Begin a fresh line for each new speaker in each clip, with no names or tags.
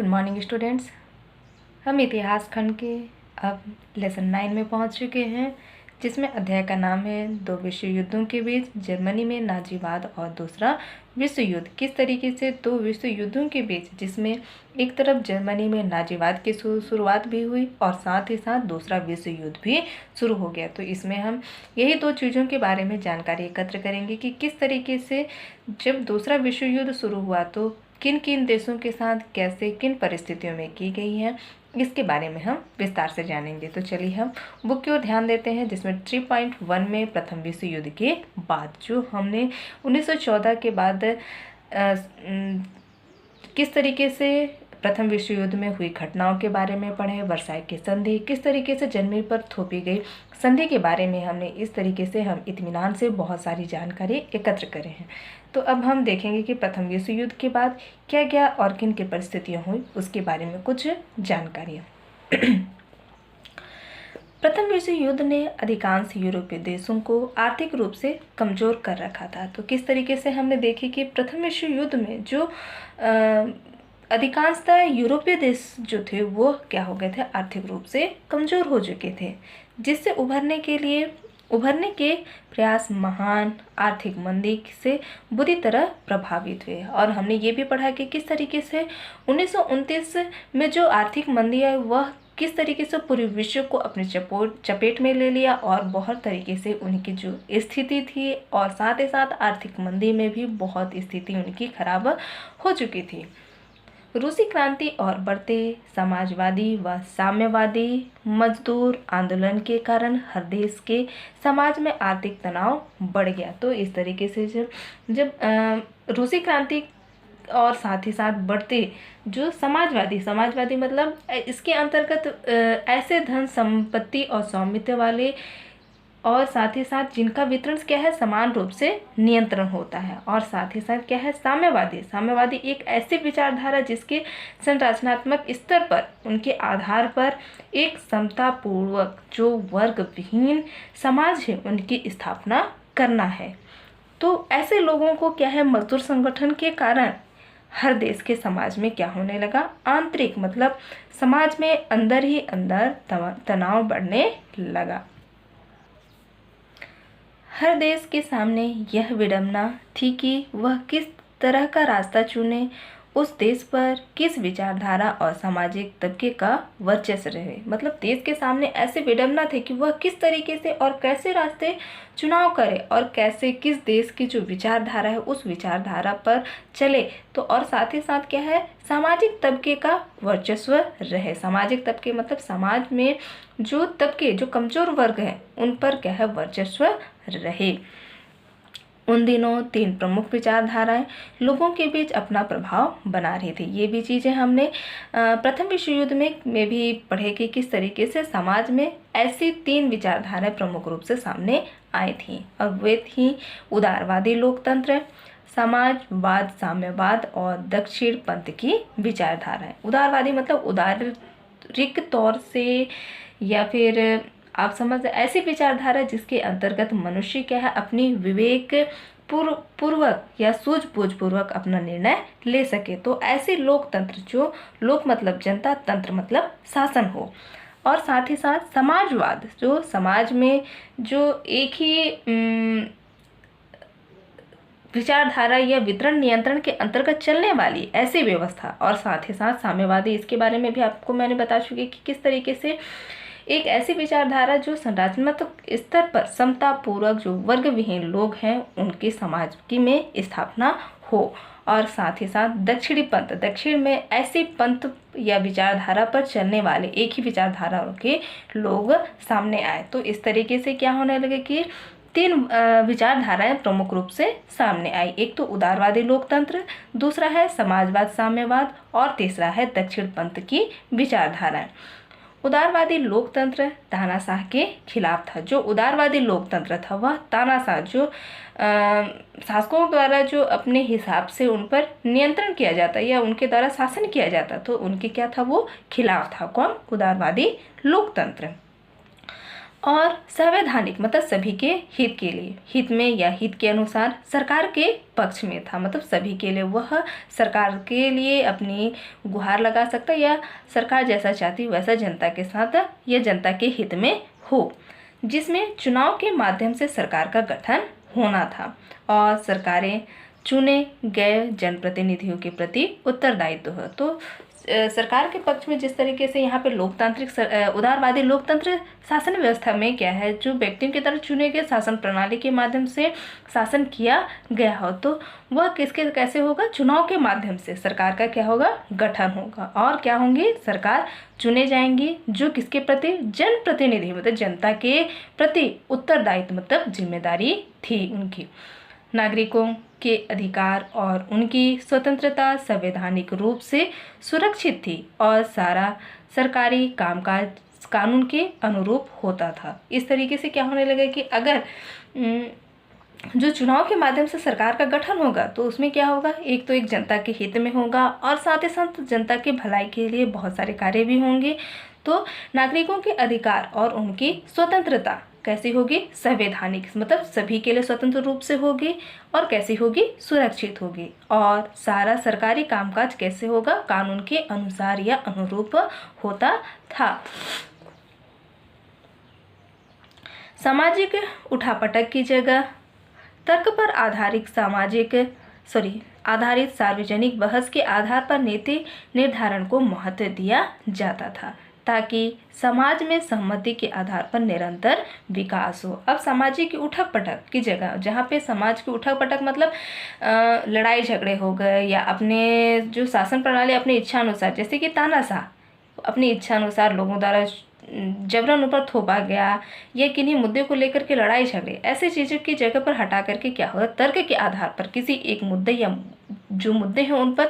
Good morning students. हम इतिहास खंड के अब लेसन 9 में पहुंच चुके हैं, जिसमें अध्याय का नाम है दो विश्व युद्धों के बीच जर्मनी में नाजीवाद और दूसरा विश्व युद्ध। किस तरीके से दो विश्व युद्धों के बीच, जिसमें एक तरफ जर्मनी में नाजीवाद की शुरुआत भी हुई और साथ ही साथ दूसरा विश्व युद्ध भी शुरू हो गया। तो इसमें हम यही दो चीज़ों के बारे में जानकारी एकत्र करेंगे कि किस तरीके से जब दूसरा विश्व युद्ध शुरू हुआ तो किन किन देशों के साथ कैसे किन परिस्थितियों में की गई है, इसके बारे में हम विस्तार से जानेंगे। तो चलिए हम बुक की ओर ध्यान देते हैं, जिसमें 3.1 में प्रथम विश्व युद्ध के बाद जो हमने 1914 के बाद किस तरीके से प्रथम विश्व युद्ध में हुई घटनाओं के बारे में पढ़े, वर्साई की संधि किस तरीके से जर्मनी पर थोपी गई संधि के बारे में हमने इस तरीके से हम इत्मीनान से बहुत सारी जानकारी एकत्र करे हैं। तो अब हम देखेंगे कि प्रथम विश्व युद्ध के बाद क्या क्या और किन की परिस्थितियाँ हुई, उसके बारे में कुछ जानकारियाँ। प्रथम विश्व युद्ध ने अधिकांश यूरोपीय देशों को आर्थिक रूप से कमज़ोर कर रखा था। तो किस तरीके से हमने देखी कि प्रथम विश्व युद्ध में जो अधिकांशतः यूरोपीय देश जो थे वो क्या हो गए थे, आर्थिक रूप से कमज़ोर हो चुके थे, जिससे उभरने के प्रयास महान आर्थिक मंदी से बुरी तरह प्रभावित हुए। और हमने ये भी पढ़ा कि किस तरीके से 1929 में जो आर्थिक मंदी है वह किस तरीके से पूरे विश्व को अपने चपेट में ले लिया और बहुत तरीके से उनकी जो स्थिति थी और साथ ही साथ आर्थिक मंदी में भी बहुत स्थिति उनकी खराब हो चुकी थी। रूसी क्रांति और बढ़ते समाजवादी व साम्यवादी मजदूर आंदोलन के कारण हर देश के समाज में आर्थिक तनाव बढ़ गया। तो इस तरीके से जब रूसी क्रांति और साथ ही साथ बढ़ते जो समाजवादी मतलब इसके अंतर्गत ऐसे धन संपत्ति और स्वामित्व वाले और साथ ही साथ जिनका वितरण क्या है समान रूप से नियंत्रण होता है, और साथ ही साथ क्या है साम्यवादी एक ऐसी विचारधारा जिसके संरचनात्मक स्तर पर उनके आधार पर एक समतापूर्वक जो वर्ग विहीन समाज है उनकी स्थापना करना है। तो ऐसे लोगों को क्या है मजदूर संगठन के कारण हर देश के समाज में क्या होने लगा, आंतरिक मतलब समाज में अंदर ही अंदर तनाव बढ़ने लगा। हर देश के सामने यह विडंबना थी कि वह किस तरह का रास्ता चुने, उस देश पर किस विचारधारा और सामाजिक तबके का वर्चस्व रहे। मतलब देश के सामने ऐसे विडंबना थे कि वह किस तरीके से और कैसे रास्ते चुनाव करे और कैसे किस देश की जो विचारधारा है उस विचारधारा पर चले। तो और साथ ही साथ क्या है सामाजिक तबके का वर्चस्व रहे। सामाजिक तबके मतलब समाज में जो तबके जो कमजोर वर्ग हैं उन पर क्या है वर्चस्व रहे। उन दिनों 3 प्रमुख विचारधाराएं लोगों के बीच अपना प्रभाव बना रही थी। ये भी चीज़ें हमने प्रथम विश्व युद्ध में भी पढ़े कि किस तरीके से समाज में ऐसी 3 विचारधाराएं प्रमुख रूप से सामने आई थी, और वे थी उदारवादी लोकतंत्र, समाजवाद, साम्यवाद और दक्षिण पंथ की विचारधाराएं। उदारवादी मतलब उदारिक तौर से या फिर आप समझ ऐसी विचारधारा जिसके अंतर्गत मनुष्य क्या है अपनी विवेक पूर्वक या सूझबूझपूर्वक अपना निर्णय ले सके। तो ऐसे लोकतंत्र जो लोक मतलब जनता, तंत्र मतलब शासन हो, और साथ ही साथ समाजवाद जो समाज में जो एक ही विचारधारा या वितरण नियंत्रण के अंतर्गत चलने वाली ऐसी व्यवस्था, और साथ ही साथ साम्यवादी इसके बारे में भी आपको मैंने बता चुकी कि किस तरीके से एक ऐसी विचारधारा जो संरचनात्मक स्तर पर समतापूर्वक जो वर्ग विहीन लोग हैं उनके समाज की में स्थापना हो, और साथ ही साथ दक्षिणी पंथ, दक्षिण में ऐसे पंथ या विचारधारा पर चलने वाले एक ही विचारधारा के लोग सामने आए। तो इस तरीके से क्या होने लगे कि 3 विचारधाराएं प्रमुख रूप से सामने आई। एक तो उदारवादी लोकतंत्र, दूसरा है समाजवाद साम्यवाद, और तीसरा है दक्षिण पंथ की विचारधाराएं। उदारवादी लोकतंत्र तानाशाह के खिलाफ था। जो उदारवादी लोकतंत्र था वह तानाशाह जो शासकों द्वारा जो अपने हिसाब से उन पर नियंत्रण किया जाता या उनके द्वारा शासन किया जाता, तो उनके क्या था वो खिलाफ था। कौन? उदारवादी लोकतंत्र। और संवैधानिक मतलब सभी के हित के लिए, हित में या हित के अनुसार सरकार के पक्ष में था, मतलब सभी के लिए, वह सरकार के लिए अपनी गुहार लगा सकता या सरकार जैसा चाहती वैसा जनता के साथ या जनता के हित में हो, जिसमें चुनाव के माध्यम से सरकार का गठन होना था और सरकारें चुने गए जनप्रतिनिधियों के प्रति उत्तरदायित्व है। तो सरकार के पक्ष में जिस तरीके से यहाँ पे लोकतांत्रिक उदारवादी लोकतंत्र शासन व्यवस्था में क्या है, जो व्यक्तियों की तरफ चुने गए शासन प्रणाली के माध्यम से शासन किया गया हो, तो वह किसके कैसे होगा, चुनाव के माध्यम से सरकार का क्या होगा, गठन होगा। और क्या होंगी, सरकार चुने जाएंगी जो किसके प्रति, जनप्रतिनिधि मतलब जनता के प्रति उत्तरदायित्व मतलब जिम्मेदारी थी उनकी। नागरिकों के अधिकार और उनकी स्वतंत्रता संवैधानिक रूप से सुरक्षित थी और सारा सरकारी कामकाज कानून के अनुरूप होता था। इस तरीके से क्या होने लगा कि अगर जो चुनाव के माध्यम से सरकार का गठन होगा तो उसमें क्या होगा, एक तो एक जनता के हित में होगा और साथ ही साथ जनता के भलाई के लिए बहुत सारे कार्य भी होंगे। तो नागरिकों के अधिकार और उनकी स्वतंत्रता कैसी होगी, संवैधानिक मतलब सभी के लिए स्वतंत्र रूप से होगी और कैसी होगी, सुरक्षित होगी। और सारा सरकारी कामकाज कैसे होगा, कानून के अनुसार या अनुरूप होता था। सामाजिक उठापटक की जगह तर्क पर आधारित सार्वजनिक बहस के आधार पर नीति निर्धारण को महत्व दिया जाता था ताकि समाज में सहमति के आधार पर निरंतर विकास हो। अब सामाजिक उठक पटक की जगह, जहाँ पे समाज की उठक पटक मतलब लड़ाई झगड़े हो गए या अपने जो शासन प्रणाली अपनी इच्छा अनुसार, जैसे कि तानाशाह अपनी इच्छा अनुसार लोगों द्वारा जबरन ऊपर थोपा गया या किन्हीं मुद्दे को लेकर के लड़ाई झगड़े, ऐसी चीज़ों की जगह पर हटा करके क्या होगा, तर्क के आधार पर किसी एक मुद्दे या जो मुद्दे हैं उन पर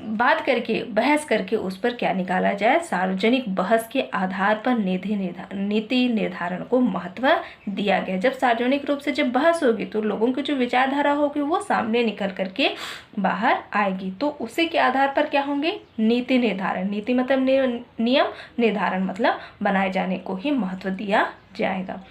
बात करके बहस करके उस पर क्या निकाला जाए, सार्वजनिक बहस के आधार पर नीति निर्धारण को महत्व दिया गया। जब सार्वजनिक रूप से जब बहस होगी तो लोगों की जो विचारधारा होगी वो सामने निकल करके बाहर आएगी, तो उसी के आधार पर क्या होंगे, नीति निर्धारण, नीति मतलब नियम, निर्धारण मतलब बनाए जाने को ही महत्व दिया जाएगा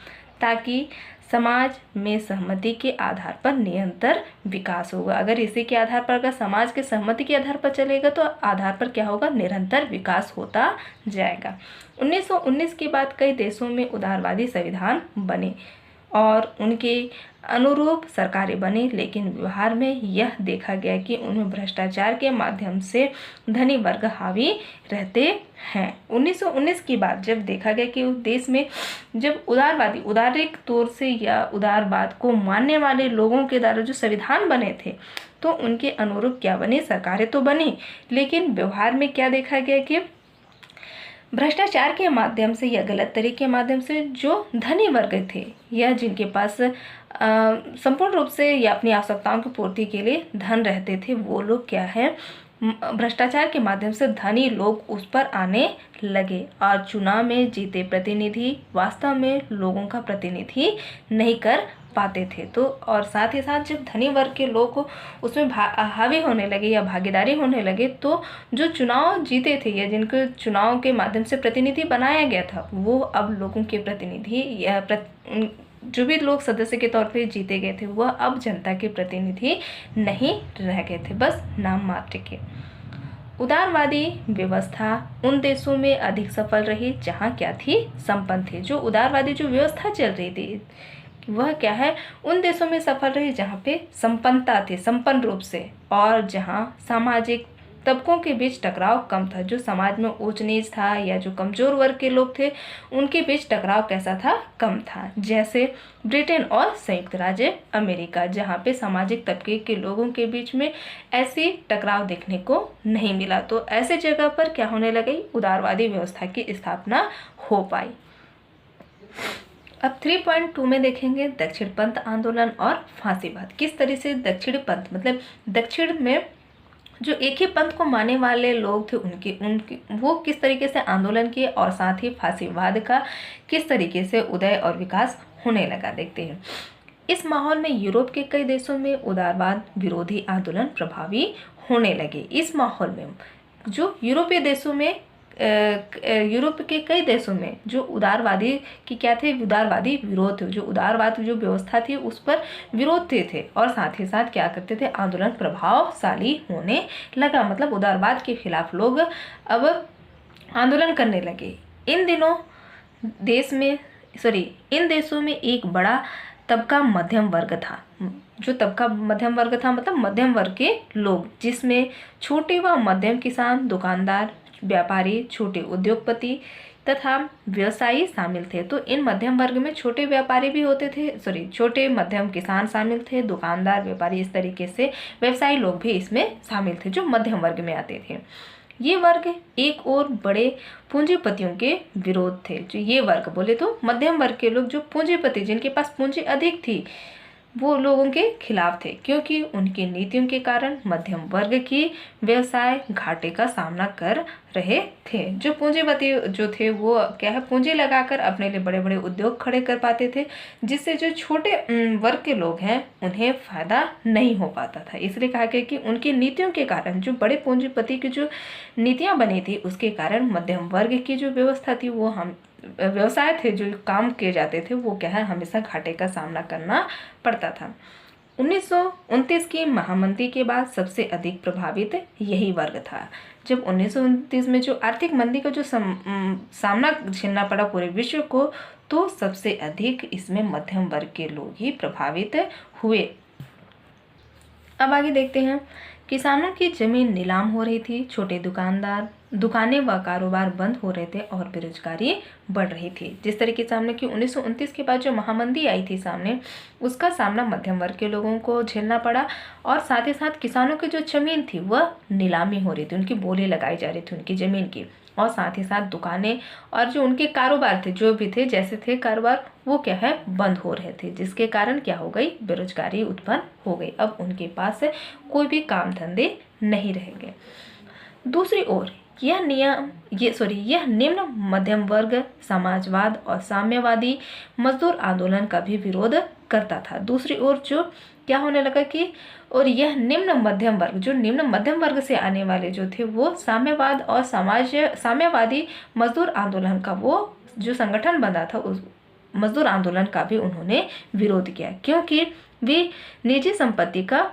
ताकि समाज में सहमति के आधार पर निरंतर विकास होगा। अगर इसी के आधार पर, अगर समाज के सहमति के आधार पर चलेगा तो आधार पर क्या होगा, निरंतर विकास होता जाएगा। 1919 के बाद कई देशों में उदारवादी संविधान बने और उनके अनुरूप सरकारें बनी, लेकिन व्यवहार में यह देखा गया कि उनमें भ्रष्टाचार के माध्यम से धनी वर्ग हावी रहते हैं। 1919 की बात जब देखा गया कि उस देश में जब उदारिक तौर से या उदारवाद को मानने वाले लोगों के द्वारा जो संविधान बने थे तो उनके अनुरूप क्या बनी, सरकारें तो बनी, लेकिन व्यवहार में क्या देखा गया कि भ्रष्टाचार के माध्यम से या गलत तरीके के माध्यम से जो धनी वर्ग थे या जिनके पास संपूर्ण रूप से या अपनी आवश्यकताओं की पूर्ति के लिए धन रहते थे, वो लोग क्या है, भ्रष्टाचार के माध्यम से धनी लोग उस पर आने लगे और चुनाव में जीते प्रतिनिधि वास्तव में लोगों का प्रतिनिधि नहीं कर पाते थे। तो और साथ ही साथ जब धनी वर्ग के लोग उसमें हावी होने लगे या भागीदारी होने लगे तो जो चुनाव जीते थे या जिनको चुनाव के माध्यम से प्रतिनिधि बनाया गया था वो अब लोगों के प्रतिनिधि या जो भी लोग सदस्य के तौर पे जीते गए थे वह अब जनता के प्रतिनिधि नहीं रह गए थे, बस नाम मात्र के। उदारवादी व्यवस्था उन देशों में अधिक सफल रही जहाँ क्या थी, संपन्न थे। जो उदारवादी जो व्यवस्था चल रही थी वह क्या है, उन देशों में सफल रही जहाँ पे संपन्नता थी, संपन्न रूप से, और जहाँ सामाजिक तबकों के बीच टकराव कम था। जो समाज में ऊंच नीच था या जो कमजोर वर्ग के लोग थे उनके बीच टकराव कैसा था, कम था। जैसे ब्रिटेन और संयुक्त राज्य अमेरिका, जहाँ पे सामाजिक तबके के लोगों के बीच में ऐसी टकराव देखने को नहीं मिला। तो ऐसे जगह पर क्या होने लगी, उदारवादी व्यवस्था की स्थापना हो पाई। अब 3.2 में देखेंगे दक्षिण पंथ आंदोलन और फांसीवाद। किस तरह से दक्षिण पंथ मतलब दक्षिण में जो एक ही पंथ को मानने वाले लोग थे उनकी वो किस तरीके से आंदोलन किए और साथ ही फांसीवाद का किस तरीके से उदय और विकास होने लगा, देखते हैं। इस माहौल में यूरोप के कई देशों में उदारवाद विरोधी आंदोलन प्रभावी होने लगे। इस माहौल में जो यूरोपीय देशों में यूरोप के कई देशों में जो उदारवादी की क्या थे, उदारवादी विरोध, जो उदारवाद जो व्यवस्था थी उस पर विरोध थे और साथ ही साथ क्या करते थे, आंदोलन प्रभावशाली होने लगा। मतलब उदारवाद के खिलाफ लोग अब आंदोलन करने लगे। इन देशों में एक बड़ा तबका मध्यम वर्ग था। जो तबका मध्यम वर्ग था मतलब मध्यम वर्ग के लोग, जिसमें छोटे व मध्यम किसान, दुकानदार, व्यापारी, छोटे उद्योगपति तथा व्यवसायी शामिल थे। तो इन मध्यम वर्ग में छोटे व्यापारी भी होते थे, छोटे मध्यम किसान शामिल थे, दुकानदार, व्यापारी, इस तरीके से व्यवसायी लोग भी इसमें शामिल थे जो मध्यम वर्ग में आते थे। ये वर्ग एक और बड़े पूंजीपतियों के विरोध थे। जो ये वर्ग बोले तो मध्यम वर्ग के लोग, जो पूंजीपति, जिनके पास पूंजी अधिक थी, वो लोगों के खिलाफ थे, क्योंकि उनकी नीतियों के कारण मध्यम वर्ग की व्यवसाय घाटे का सामना कर रहे थे। जो पूंजीपति जो थे वो क्या है, पूंजी लगाकर अपने लिए बड़े बड़े उद्योग खड़े कर पाते थे, जिससे जो छोटे वर्ग के लोग हैं उन्हें फायदा नहीं हो पाता था। इसलिए कहा गया कि उनकी नीतियों के कारण, जो बड़े पूंजीपति की जो नीतियां बनी थी उसके कारण मध्यम वर्ग की जो व्यवस्था थी, वो व्यवसाय थे, जो काम किए जाते थे, वो क्या है, हमेशा घाटे का सामना करना पड़ता था। 1929 की महामंदी के बाद सबसे अधिक प्रभावित यही वर्ग था। जब 1929 में जो आर्थिक मंदी का जो सामना झेलना पड़ा पूरे विश्व को, तो सबसे अधिक इसमें मध्यम वर्ग के लोग ही प्रभावित हुए। अब आगे देखते हैं। किसानों की जमीन नीलाम हो रही थी, छोटे दुकानें व कारोबार बंद हो रहे थे और बेरोजगारी बढ़ रही थी। जिस तरीके से हमने कि 1929 के बाद जो महामंदी आई थी सामने, उसका सामना मध्यम वर्ग के लोगों को झेलना पड़ा और साथ ही साथ किसानों की जो जमीन थी वह नीलामी हो रही थी, उनकी बोली लगाई जा रही थी उनकी जमीन की, और साथ ही साथ दुकानें और जो उनके कारोबार थे, जो भी थे जैसे थे कारोबार, वो क्या है, बंद हो रहे थे, जिसके कारण क्या हो गई, बेरोजगारी उत्पन्न हो गई। अब उनके पास कोई भी काम धंधे नहीं रहेंगे। दूसरी ओर यह निम्न मध्यम वर्ग समाजवाद और साम्यवादी मजदूर आंदोलन का भी विरोध करता था। दूसरी ओर जो क्या होने लगा कि और यह निम्न मध्यम वर्ग, जो निम्न मध्यम वर्ग से आने वाले जो थे, वो साम्यवाद और साम्यवादी मजदूर आंदोलन का वो जो संगठन बना था, उस मजदूर आंदोलन का भी उन्होंने विरोध किया, क्योंकि वे निजी संपत्ति का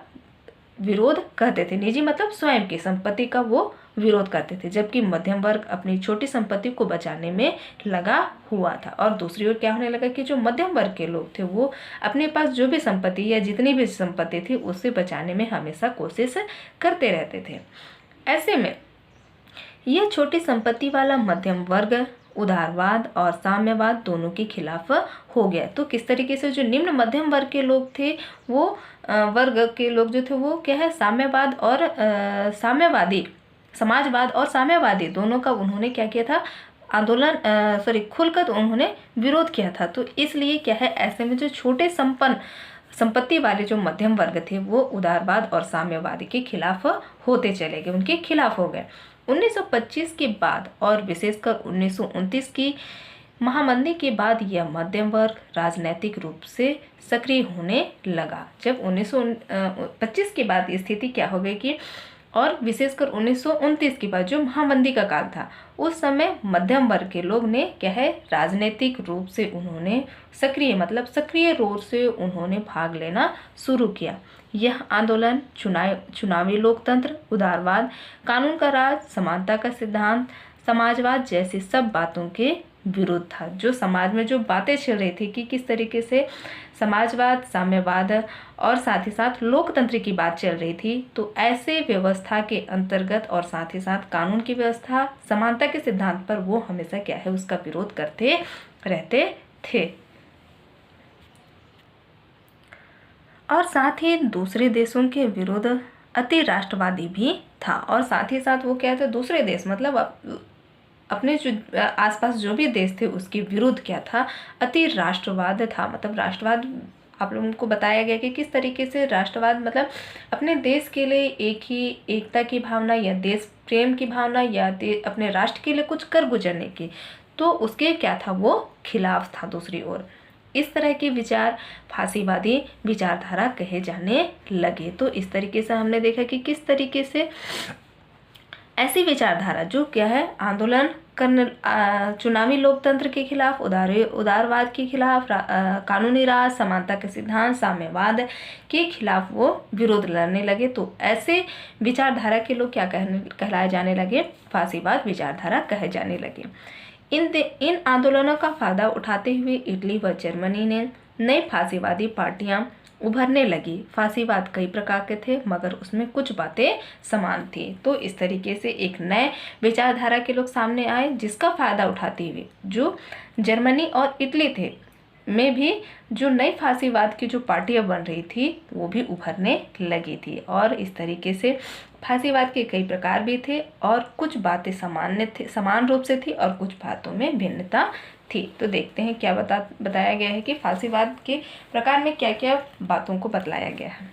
विरोध करते थे। निजी मतलब स्वयं की संपत्ति का वो विरोध करते थे, जबकि मध्यम वर्ग अपनी छोटी संपत्ति को बचाने में लगा हुआ था। और दूसरी ओर क्या होने लगा कि जो मध्यम वर्ग के लोग थे, वो अपने पास जो भी संपत्ति या जितनी भी संपत्ति थी उससे बचाने में हमेशा कोशिश करते रहते थे। ऐसे में यह छोटी संपत्ति वाला मध्यम वर्ग उदारवाद और साम्यवाद दोनों के खिलाफ हो गया। तो किस तरीके से जो निम्न मध्यम वर्ग के लोग थे, वो वर्ग के लोग जो थे वो क्या है, साम्यवाद और समाजवाद और साम्यवादी दोनों का उन्होंने क्या किया था, आंदोलन खुलकर उन्होंने विरोध किया था। तो इसलिए क्या है, ऐसे में जो छोटे संपत्ति वाले जो मध्यम वर्ग थे, वो उदारवाद और साम्यवादी के खिलाफ होते चले गए, उनके खिलाफ हो गए। 1925 के बाद और विशेषकर 1929 की महामंदी के बाद यह मध्यम वर्ग राजनैतिक रूप से सक्रिय होने लगा। जब 1925 के बाद स्थिति क्या हो गई कि, और विशेषकर 1929 के बाद जो महामंदी का काल था, उस समय मध्यम वर्ग के लोग ने क्या है, राजनीतिक रूप से उन्होंने सक्रिय रूप से उन्होंने भाग लेना शुरू किया। यह आंदोलन चुनावी लोकतंत्र, उदारवाद, कानून का राज, समानता का सिद्धांत, समाजवाद जैसी सब बातों के विरुद्ध था। जो समाज में जो बातें चल रही थी कि किस तरीके से समाजवाद, साम्यवाद और साथ ही साथ लोकतंत्र की बात चल रही थी, तो ऐसे व्यवस्था के अंतर्गत और साथ ही साथ कानून की व्यवस्था, समानता के सिद्धांत पर वो हमेशा क्या है, उसका विरोध करते रहते थे। और साथ ही दूसरे देशों के विरुद्ध अति राष्ट्रवादी भी था। और साथ ही साथ वो क्या थे, दूसरे देश मतलब अपने जो आसपास जो भी देश थे उसके विरुद्ध क्या था, अति राष्ट्रवाद था। मतलब राष्ट्रवाद आप लोगों को बताया गया कि किस तरीके से राष्ट्रवाद मतलब अपने देश के लिए एकता की भावना या देश प्रेम की भावना या अपने राष्ट्र के लिए कुछ कर गुजरने की, तो उसके क्या था, वो खिलाफ था। दूसरी ओर इस तरह के विचार फासीवादी विचारधारा कहे जाने लगे। तो इस तरीके से हमने देखा कि किस तरीके से ऐसी विचारधारा जो क्या है, आंदोलन करने चुनावी लोकतंत्र के खिलाफ, उदारवाद के खिलाफ, कानूनी राज, समानता के सिद्धांत, साम्यवाद के खिलाफ वो विरोध लड़ने लगे। तो ऐसे विचारधारा के लोग क्या कहलाए जाने लगे, फांसीवाद विचारधारा कहे जाने लगे। इन आंदोलनों का फायदा उठाते हुए इटली व जर्मनी ने नई फांसीवादी पार्टियां उभरने लगी। फांसीवाद कई प्रकार के थे, मगर उसमें कुछ बातें समान थी। तो इस तरीके से एक नए विचारधारा के लोग सामने आए, जिसका फायदा उठाते हुए जो जर्मनी और इटली थे में भी जो नई फांसीवाद की जो पार्टियां बन रही थी वो भी उभरने लगी थी। और इस तरीके से फांसीवाद के कई प्रकार भी थे और कुछ बातें समान रूप से थी और कुछ बातों में भिन्नता थी। तो देखते हैं क्या बताया गया है कि फांसीवाद के प्रकार में क्या क्या बातों को बतलाया गया है।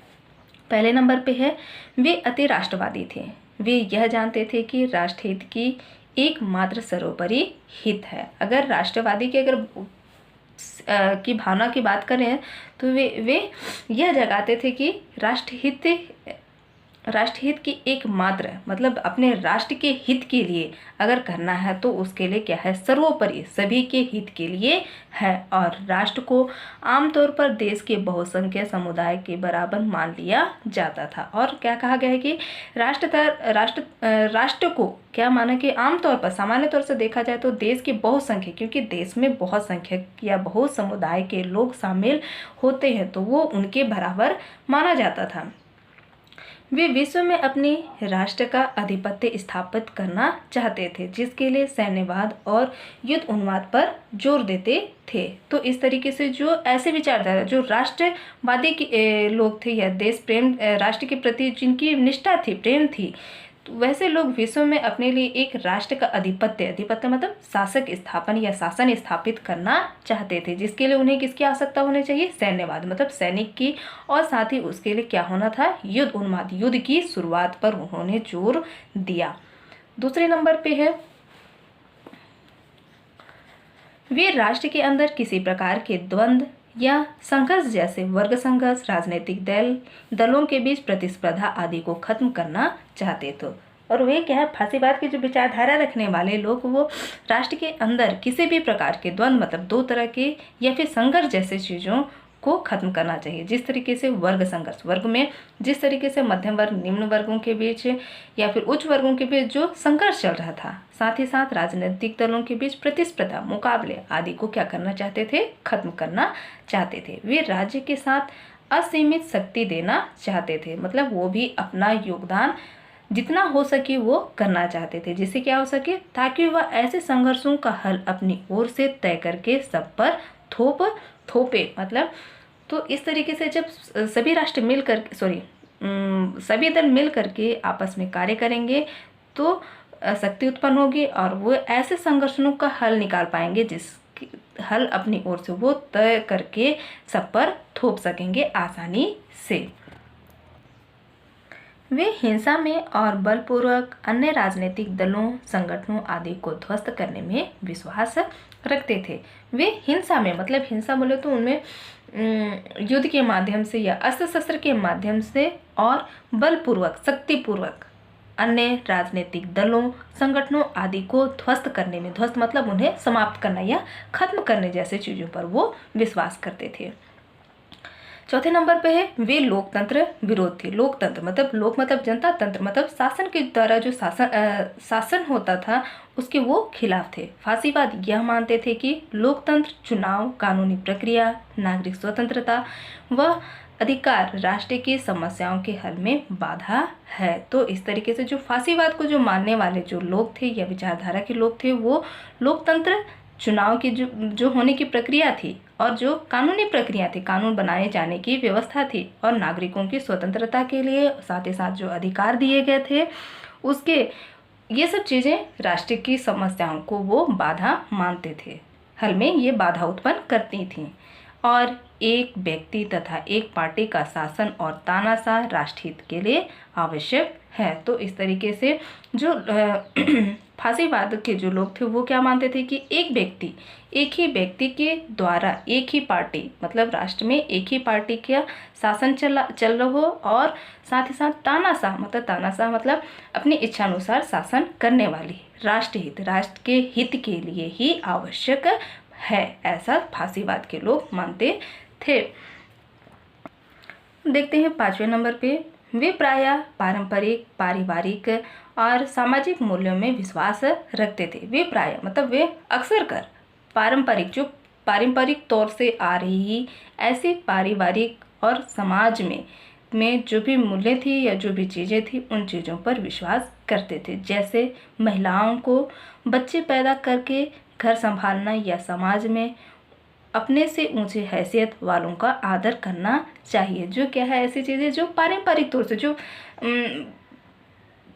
पहले नंबर पे है, वे अति राष्ट्रवादी थे। वे यह जानते थे कि राष्ट्रहित की एकमात्र सर्वोपरि हित है। अगर राष्ट्रवादी की भावना की बात करें तो वे यह जगाते थे कि राष्ट्रहित की एकमात्र मतलब अपने राष्ट्र के हित के लिए अगर करना है तो उसके लिए क्या है, सर्वोपरि सभी के हित के लिए है। और राष्ट्र को आमतौर पर देश के बहुसंख्यक समुदाय के बराबर मान लिया जाता था। और क्या कहा गया है कि राष्ट्र को क्या माना कि आमतौर पर सामान्य तौर से देखा जाए तो देश के बहुसंख्यक, क्योंकि देश में बहुत संख्यक या बहुत समुदाय के लोग शामिल होते हैं तो वो उनके बराबर माना जाता था। वे विश्व में अपनी राष्ट्र का आधिपत्य स्थापित करना चाहते थे, जिसके लिए सैन्यवाद और युद्ध उन्माद पर जोर देते थे। तो इस तरीके से जो ऐसे विचारधारा जो राष्ट्रवादी लोग थे या देश प्रेम, राष्ट्र के प्रति जिनकी निष्ठा थी, प्रेम थी, तो वैसे लोग विश्व में अपने लिए एक राष्ट्र का आधिपत्य मतलब शासक स्थापन या शासन स्थापित करना चाहते थे, जिसके लिए उन्हें किसकी आवश्यकता होनी चाहिए, सैन्यवाद मतलब सैनिक की। और साथ ही उसके लिए क्या होना था, युद्ध उन्माद, युद्ध की शुरुआत पर उन्होंने जोर दिया। दूसरे नंबर पे है, वे राष्ट्र के अंदर किसी प्रकार के द्वंद्व या संघर्ष जैसे वर्ग संघर्ष, राजनीतिक दलों के बीच प्रतिस्पर्धा आदि को खत्म करना चाहते थे। और वे क्या है, फांसीवाद की जो विचारधारा रखने वाले लोग वो राष्ट्र के अंदर किसी भी प्रकार के द्वंद्व मतलब दो तरह के या फिर संघर्ष जैसे चीज़ों को खत्म करना चाहिए। जिस तरीके से वर्ग संघर्ष, वर्ग में जिस तरीके से मध्यम वर्ग निम्न वर्गों के बीच या फिर उच्च वर्गों के बीच जो संघर्ष चल रहा था, साथ ही साथ राजनीतिक दलों के बीच प्रतिस्पर्धा, मुकाबले आदि को क्या करना चाहते थे, खत्म करना चाहते थे। वे राज्य के साथ असीमित शक्ति देना चाहते थे, मतलब वो भी अपना योगदान जितना हो सके वो करना चाहते थे, जिससे क्या हो सके, ताकि वह ऐसे संघर्षों का हल अपनी ओर से तय करके सब पर थोपे मतलब। तो इस तरीके से जब सभी राष्ट्र सभी दल मिल करके आपस में कार्य करेंगे तो शक्ति उत्पन्न होगी और वो ऐसे संघर्षों का हल निकाल पाएंगे जिसकी हल अपनी ओर से वो तय करके सब पर थोप सकेंगे आसानी से। वे हिंसा में और बलपूर्वक अन्य राजनीतिक दलों, संगठनों आदि को ध्वस्त करने में विश्वास रखते थे। वे हिंसा में मतलब हिंसा बोले तो उनमें युद्ध के माध्यम से या अस्त्र शस्त्र के माध्यम से और बलपूर्वक, शक्तिपूर्वक अन्य राजनीतिक दलों, संगठनों आदि को ध्वस्त करने में, ध्वस्त मतलब उन्हें समाप्त करना या खत्म करने जैसे चीज़ों पर वो विश्वास करते थे। चौथे नंबर पे है, वे लोकतंत्र विरोध थे। लोकतंत्र मतलब लोक मतलब जनता, तंत्र मतलब शासन के द्वारा जो शासन होता था उसके वो खिलाफ थे। फांसीवाद यह मानते थे कि लोकतंत्र, चुनाव, कानूनी प्रक्रिया, नागरिक स्वतंत्रता व अधिकार राष्ट्र की समस्याओं के हल में बाधा है। तो इस तरीके से जो फांसीवाद को जो मानने वाले जो लोग थे या विचारधारा के लोग थे वो लोकतंत्र, चुनाव की जो होने की प्रक्रिया थी और जो कानूनी प्रक्रिया थी, कानून बनाए जाने की व्यवस्था थी और नागरिकों की स्वतंत्रता के लिए साथ ही साथ जो अधिकार दिए गए थे उसके, ये सब चीज़ें राष्ट्र की समस्याओं को वो बाधा मानते थे, हल में ये बाधा उत्पन्न करती थीं। और एक व्यक्ति तथा एक पार्टी का शासन और तानाशाह राष्ट्रहित के लिए आवश्यक है। तो इस तरीके से जो फांसीवाद के जो लोग थे वो क्या मानते थे कि एक ही व्यक्ति के द्वारा एक ही पार्टी, मतलब राष्ट्र में एक ही पार्टी का शासन चल रहा हो, और साथ ही साथ तानाशाह मतलब अपनी इच्छानुसार शासन करने वाली राष्ट्र के हित के लिए ही आवश्यक है, ऐसा फांसीवाद के लोग मानते थे। देखते हैं 5वें नंबर पे, वे प्रायः पारंपरिक, पारिवारिक और सामाजिक मूल्यों में विश्वास रखते थे। वे प्रायः मतलब वे अक्सर कर पारंपरिक तौर से आ रही ऐसी पारिवारिक और समाज में जो भी मूल्य थी या जो भी चीज़ें थी उन चीज़ों पर विश्वास करते थे। जैसे महिलाओं को बच्चे पैदा करके घर संभालना या समाज में अपने से ऊंचे हैसियत वालों का आदर करना चाहिए। जो क्या है, ऐसी चीज़ें जो पारंपरिक तौर से जो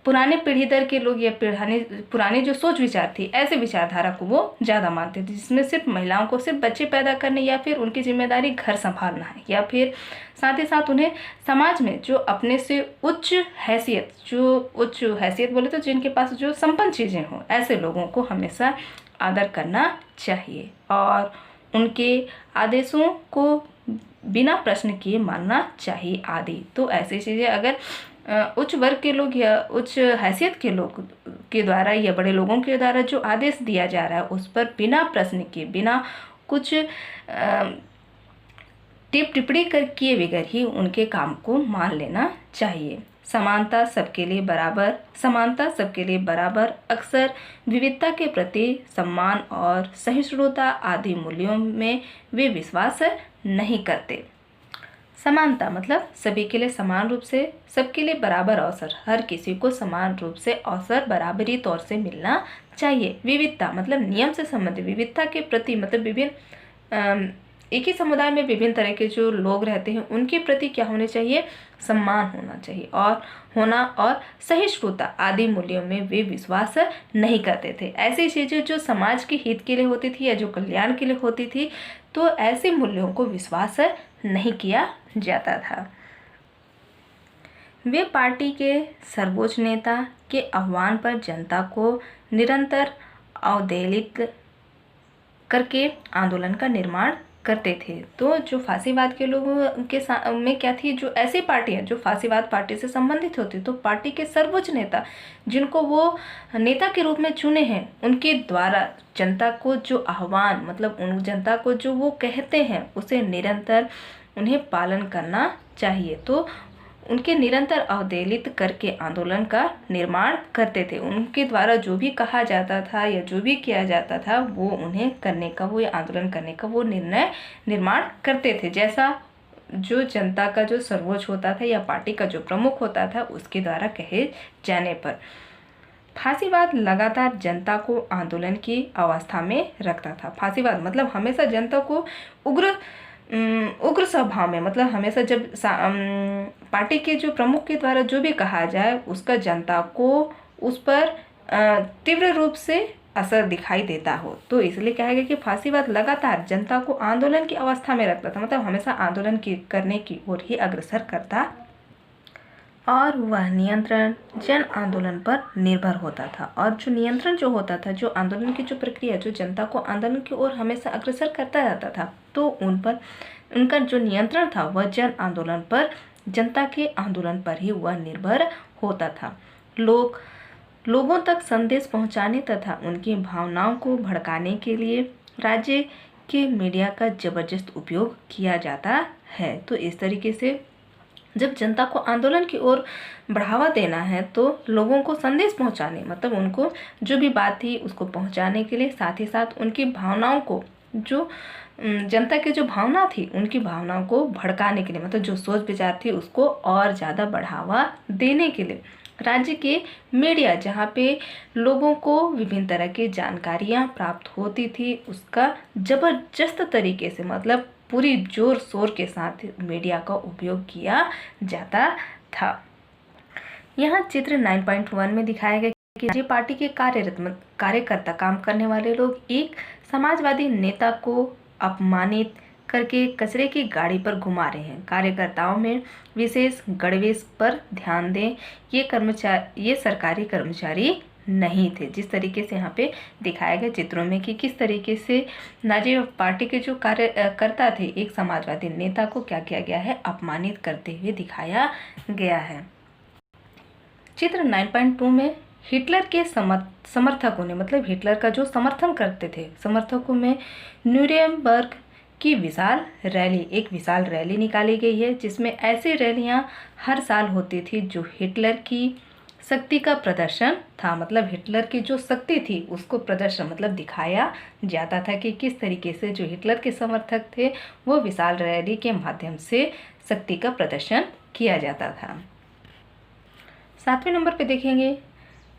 पुराने पीढ़ी दर के लोग या पुरानी जो सोच विचार थी, ऐसे विचारधारा को वो ज़्यादा मानते थे, जिसमें सिर्फ महिलाओं को सिर्फ बच्चे पैदा करने या फिर उनकी जिम्मेदारी घर संभालना है, या फिर साथ ही साथ उन्हें समाज में जो अपने से उच्च हैसियत बोले तो जिनके पास जो संपन्न चीज़ें हों, ऐसे लोगों को हमेशा आदर करना चाहिए और उनके आदेशों को बिना प्रश्न किए मानना चाहिए आदि। तो ऐसी चीज़ें अगर उच्च वर्ग के लोग या उच्च हैसियत के लोग के द्वारा या बड़े लोगों के द्वारा जो आदेश दिया जा रहा है उस पर बिना प्रश्न किए, बिना कुछ टिप्पणी किए बगैर ही उनके काम को मान लेना चाहिए। समानता सबके लिए बराबर अक्सर विविधता के प्रति सम्मान और सहिष्णुता आदि मूल्यों में वे विश्वास नहीं करते। समानता मतलब सभी के लिए समान रूप से, सबके लिए बराबर अवसर, हर किसी को समान रूप से अवसर बराबरी तौर से मिलना चाहिए। विविधता मतलब नियम से संबंधित, विविधता के प्रति मतलब विभिन्न एक ही समुदाय में विभिन्न तरह के जो लोग रहते हैं उनके प्रति क्या होने चाहिए, सम्मान होना चाहिए और सहिष्णुता आदि मूल्यों में वे विश्वास नहीं करते थे। ऐसी चीज़ें जो समाज के हित के लिए होती थी या जो कल्याण के लिए होती थी, तो ऐसे मूल्यों को विश्वास नहीं किया जाता था। वे पार्टी के सर्वोच्च नेता के आह्वान पर जनता को निरंतर अवहेलित करके आंदोलन का निर्माण करते थे। तो जो फांसीवाद के लोगों के में क्या थी, जो ऐसी पार्टियां जो फांसीवाद पार्टी से संबंधित होती, तो पार्टी के सर्वोच्च नेता जिनको वो नेता के रूप में चुने हैं, उनके द्वारा जनता को जो आह्वान मतलब उन जनता को जो वो कहते हैं उसे निरंतर उन्हें पालन करना चाहिए। तो उनके निरंतर अवहेलित करके आंदोलन का निर्माण करते थे। उनके द्वारा जो भी कहा जाता था या जो भी किया जाता था वो उन्हें करने का, वो आंदोलन करने का वो निर्माण करते थे, जैसा जो जनता का जो सर्वोच्च होता था या पार्टी का जो प्रमुख होता था उसके द्वारा कहे जाने पर। फांसीवाद लगातार जनता को आंदोलन की अवस्था में रखता था। फांसीवाद मतलब हमेशा जनता को उग्र स्वभाव में, मतलब हमेशा जब पार्टी के जो प्रमुख के द्वारा जो भी कहा जाए उसका जनता को उस पर तीव्र रूप से असर दिखाई देता हो, तो इसलिए कहा गया कि फांसीवाद लगातार जनता को आंदोलन की अवस्था में रखता था, मतलब हमेशा आंदोलन करने की ओर ही अग्रसर करता और वह नियंत्रण जन आंदोलन पर निर्भर होता था। और जो नियंत्रण जो होता था, जो आंदोलन की जो प्रक्रिया जो जनता को आंदोलन की ओर हमेशा अग्रसर करता रहता था, तो उन पर उनका जो नियंत्रण था वह जन आंदोलन पर, जनता के आंदोलन पर ही वह निर्भर होता था। लोगों तक संदेश पहुंचाने तथा उनकी भावनाओं को भड़काने के लिए राज्य के मीडिया का जबरदस्त उपयोग किया जाता है। तो इस तरीके से जब जनता को आंदोलन की ओर बढ़ावा देना है तो लोगों को संदेश पहुंचाने, मतलब उनको जो भी बात थी उसको पहुंचाने के लिए, साथ ही साथ उनकी भावनाओं को, जो जनता की जो भावना थी उनकी भावनाओं को भड़काने के लिए, मतलब जो सोच विचार थी उसको और ज़्यादा बढ़ावा देने के लिए राज्य के मीडिया, जहाँ पे लोगों को विभिन्न तरह की जानकारियाँ प्राप्त होती थी, उसका जबरदस्त तरीके से, मतलब पूरी जोर शोर के साथ मीडिया का उपयोग किया जाता था। यहाँ चित्र 9.1 में दिखाया गया कि राज्य पार्टी के कार्यकर्ता काम करने वाले लोग एक समाजवादी नेता को अपमानित करके कचरे की गाड़ी पर घुमा रहे हैं। कार्यकर्ताओं में विशेष गणवेश पर ध्यान दें। ये सरकारी कर्मचारी नहीं थे। जिस तरीके से यहाँ पे दिखाया गया चित्रों में कि किस तरीके से नाजी पार्टी के जो कार्यकर्ता थे एक समाजवादी नेता को क्या किया गया है, अपमानित करते हुए दिखाया गया है। चित्र 9.2 में हिटलर के समर्थकों ने, मतलब हिटलर का जो समर्थन करते थे, समर्थकों में न्यूरेमबर्ग की एक विशाल रैली निकाली गई है, जिसमें ऐसी रैलियां हर साल होती थी जो हिटलर की शक्ति का प्रदर्शन था। मतलब हिटलर की जो शक्ति थी उसको प्रदर्शन मतलब दिखाया जाता था कि किस तरीके से जो हिटलर के समर्थक थे वो विशाल रैली के माध्यम से शक्ति का प्रदर्शन किया जाता था। 7वें नंबर पे देखेंगे,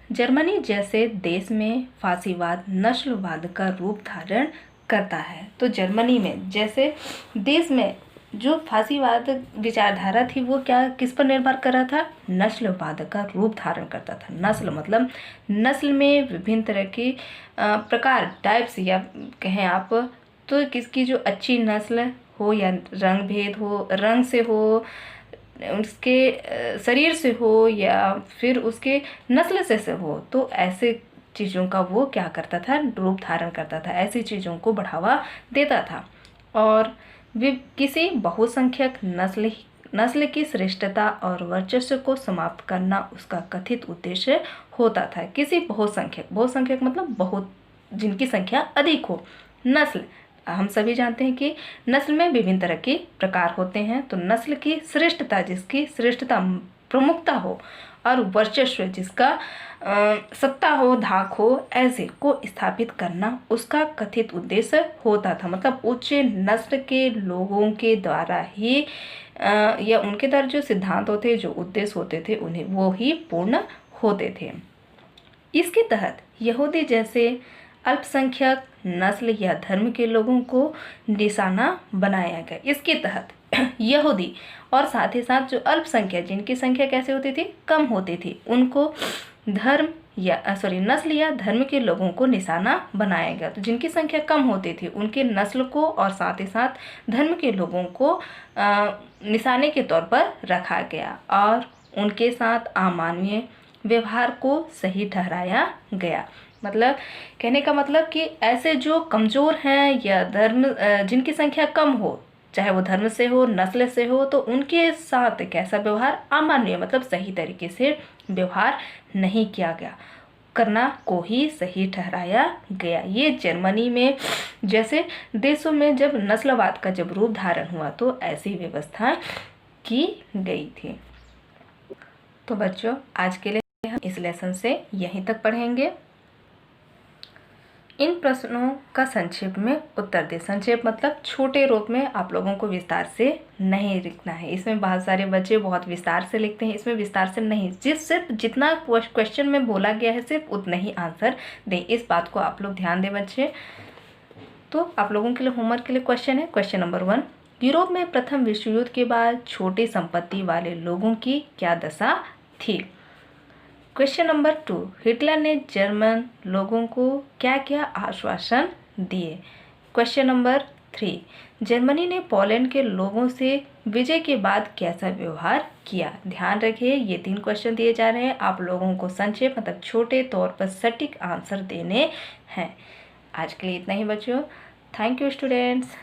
जर्मनी जैसे देश में फांसीवाद नस्लवाद का रूप धारण करता है। तो जर्मनी में जैसे देश में जो फांसीवाद विचारधारा थी वो किस पर निर्भर कर रहा था, नस्लवाद का रूप धारण करता था। नस्ल मतलब नस्ल में विभिन्न तरह के प्रकार, टाइप्स या कहें आप तो किसकी जो अच्छी नस्ल हो या रंग भेद हो, रंग से हो, उसके शरीर से हो या फिर उसके नस्ल से हो, तो ऐसे चीज़ों का वो क्या करता था, रूप धारण करता था, ऐसी चीज़ों को बढ़ावा देता था। और वे किसी बहुसंख्यक नस्ल की श्रेष्ठता और वर्चस्व को समाप्त करना उसका कथित उद्देश्य होता था। किसी बहुसंख्यक मतलब बहुत, जिनकी संख्या अधिक हो। नस्ल, हम सभी जानते हैं कि नस्ल में विभिन्न तरह के प्रकार होते हैं, तो नस्ल की श्रेष्ठता, जिसकी श्रेष्ठता प्रमुखता हो, और वर्चस्व जिसका सत्ता हो, धाक हो, ऐसे को स्थापित करना उसका कथित उद्देश्य होता था। मतलब उच्च नस्ल के लोगों के द्वारा ही या उनके द्वारा जो सिद्धांत होते, जो उद्देश्य होते थे, उन्हें वो ही पूर्ण होते थे। इसके तहत यहूदी जैसे अल्पसंख्यक नस्ल या धर्म के लोगों को निशाना बनाया गया। इसके तहत यहूदी और साथ ही साथ जो अल्पसंख्यक, जिनकी संख्या कैसे होती थी, कम होती थी, उनको नस्ल या धर्म के लोगों को निशाना बनाया गया। तो जिनकी संख्या कम होती थी उनके नस्ल को और साथ ही साथ धर्म के लोगों को निशाने के तौर पर रखा गया और उनके साथ अमानवीय व्यवहार को सही ठहराया गया। मतलब कहने का मतलब कि ऐसे जो कमज़ोर हैं या धर्म जिनकी संख्या कम हो, चाहे वो धर्म से हो, नस्ल से हो, तो उनके साथ कैसा व्यवहार, अमानवीय मतलब सही तरीके से व्यवहार नहीं किया गया, करना को ही सही ठहराया गया। ये जर्मनी में जैसे देशों में जब नस्लवाद का जब रूप धारण हुआ तो ऐसी व्यवस्था की गई थी। तो बच्चों, आज के लिए हम इस लेसन से यहीं तक पढ़ेंगे। इन प्रश्नों का संक्षेप में उत्तर दे। संक्षेप मतलब छोटे रूप में, आप लोगों को विस्तार से नहीं लिखना है। इसमें बहुत सारे बच्चे बहुत विस्तार से लिखते हैं, इसमें विस्तार से नहीं, सिर्फ जितना क्वेश्चन में बोला गया है सिर्फ उतना ही आंसर दें। इस बात को आप लोग ध्यान दें बच्चे। तो आप लोगों के लिए होमवर्क के लिए क्वेश्चन है। क्वेश्चन नंबर 1, यूरोप में प्रथम विश्व युद्ध के बाद छोटी संपत्ति वाले लोगों की क्या दशा थी। क्वेश्चन नंबर 2, हिटलर ने जर्मन लोगों को क्या क्या आश्वासन दिए। क्वेश्चन नंबर 3, जर्मनी ने पोलैंड के लोगों से विजय के बाद कैसा व्यवहार किया। ध्यान रखिए, ये 3 क्वेश्चन दिए जा रहे हैं, आप लोगों को संक्षेप मतलब छोटे तौर पर सटीक आंसर देने हैं। आज के लिए इतना ही बच्चों। Thank you students.